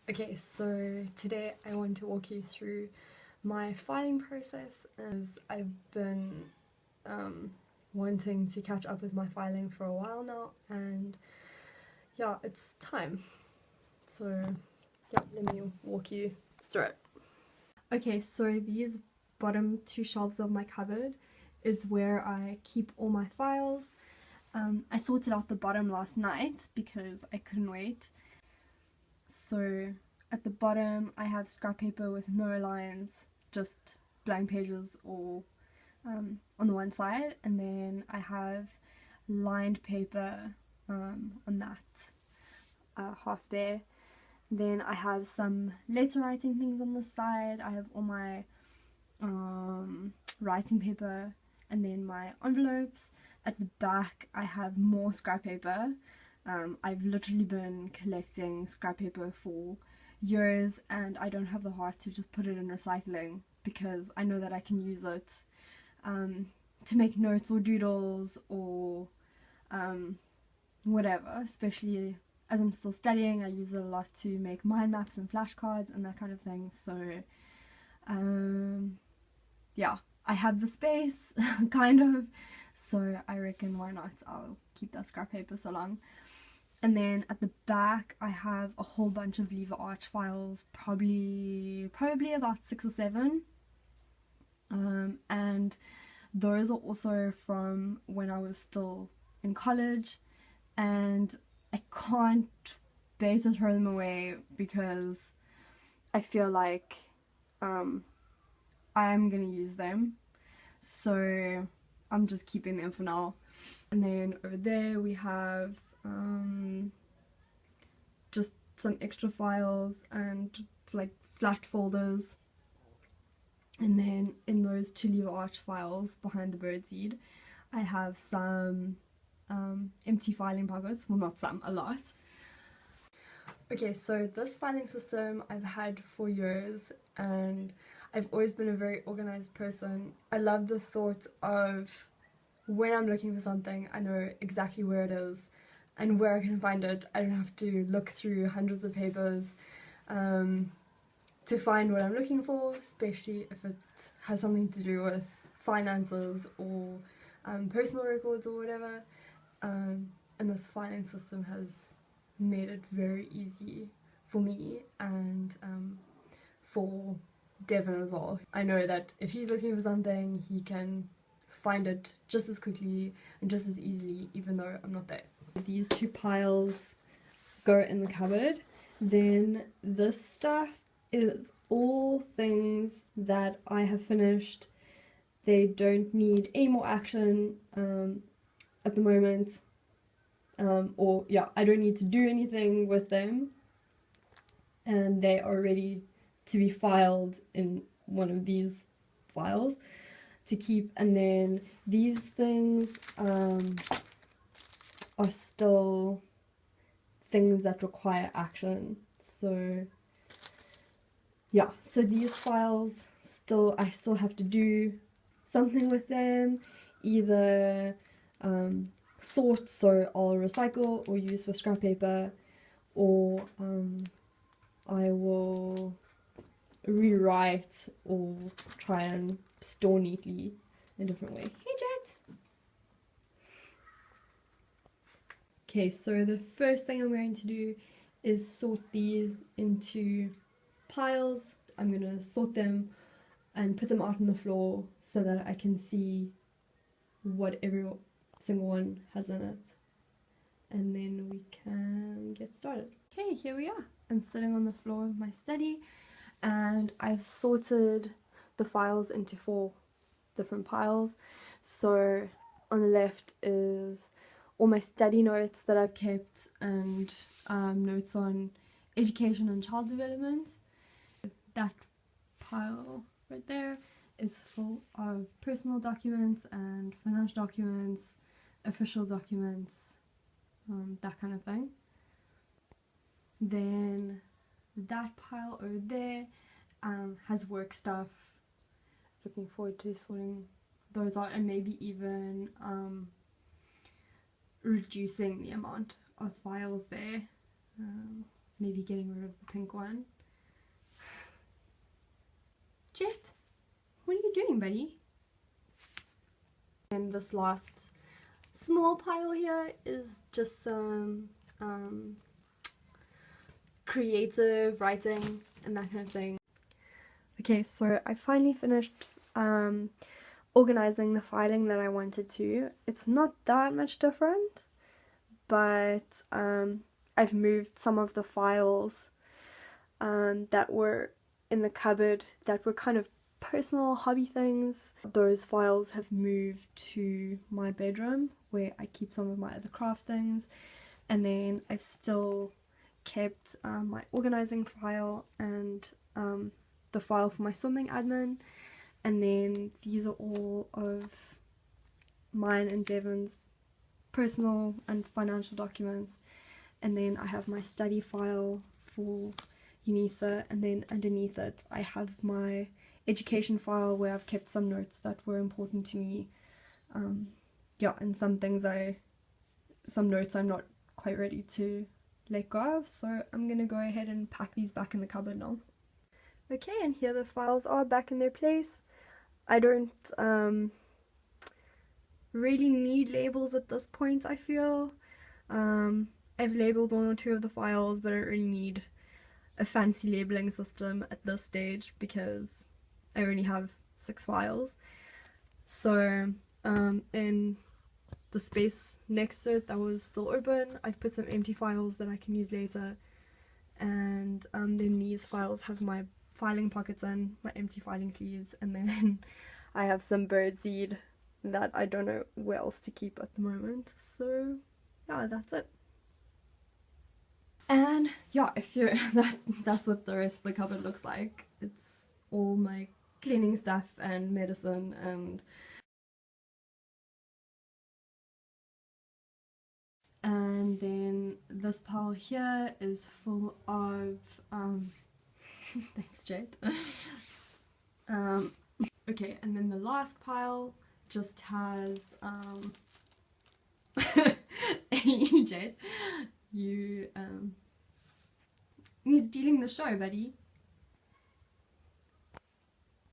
Okay, so today I want to walk you through my filing process, as I've been wanting to catch up with my filing for a while now, and yeah, it's time. So yeah, let me walk you through it. Okay, so these bottom two shelves of my cupboard is where I keep all my files. I sorted out the bottom last night because I couldn't wait. So at the bottom I have scrap paper with no lines, just blank pages or on the one side, and then I have lined paper on that half there. Then I have some letter writing things on the side. I have all my writing paper, and then my envelopes. At the back I have more scrap paper. I've literally been collecting scrap paper for years, and I don't have the heart to just put it in recycling because I know that I can use it to make notes or doodles or whatever, especially as I'm still studying. I use it a lot to make mind maps and flashcards and that kind of thing. So yeah, I have the space kind of, so I reckon why not, I'll keep that scrap paper so long. And then at the back I have a whole bunch of lever arch files, probably about 6 or 7, and those are also from when I was still in college, and I can't bear to throw them away because I feel like I'm gonna use them, so I'm just keeping them for now. And then over there we have just some extra files and like flat folders, and then in those 2 lever arch files behind the birdseed I have some empty filing pockets. Well, not some, a lot. Okay, so this filing system I've had for years, and I've always been a very organized person. I love the thought of when I'm looking for something, I know exactly where it is and where I can find it. I don't have to look through hundreds of papers to find what I'm looking for, especially if it has something to do with finances or personal records or whatever. And this filing system has made it very easy for me and for Devon as well. I know that if he's looking for something, he can find it just as quickly and just as easily, even though I'm not there. These 2 piles go in the cupboard. Then this stuff is all things that I have finished. They don't need any more action at the moment, or yeah, I don't need to do anything with them, and they are ready to be filed in one of these files to keep. And then these things are still things that require action. So yeah, so these files I still have to do something with them, either sort, so I'll recycle or use for scrap paper, or I will rewrite or try and store neatly in a different way. Hey Jet! Okay, so the first thing I'm going to do is sort these into piles. I'm going to sort them and put them out on the floor so that I can see what every single one has in it, and then we can get started. Okay, here we are. I'm sitting on the floor of my study, and I've sorted the files into 4 different piles. So on the left is all my study notes that I've kept, and notes on education and child development. That pile right there is full of personal documents and financial documents, official documents, that kind of thing. Then that pile over there has work stuff. Looking forward to sorting those out, and maybe even reducing the amount of files there. maybe getting rid of the pink one. Jet, what are you doing, buddy? And this last small pile here is just some creative writing and that kind of thing. Okay, so I finally finished organizing the filing that I wanted to. It's not that much different, but I've moved some of the files that were in the cupboard that were kind of personal hobby things. Those files have moved to my bedroom where I keep some of my other craft things, and then I've still kept my organizing file and the file for my swimming admin, and then these are all of mine and Devon's personal and financial documents, and then I have my study file for UNISA, and then underneath it I have my education file where I've kept some notes that were important to me, yeah, and some notes I'm not quite ready to let go of, so I'm gonna go ahead and pack these back in the cupboard now. Okay, and here the files are back in their place. I don't really need labels at this point, I feel. I've labeled one or two of the files, but I don't really need a fancy labeling system at this stage because I only have 6 files. So in the space next to it that was still open, I've put some empty files that I can use later, and then these files have my filing pockets and my empty filing sleeves, and then I have some birdseed that I don't know where else to keep at the moment. So yeah, that's it. And yeah, if you're that's what the rest of the cupboard looks like. It's all my cleaning stuff and medicine, and then this pile here is full of thanks, Jade. Okay, and then the last pile just has Jade, you're stealing the show, buddy.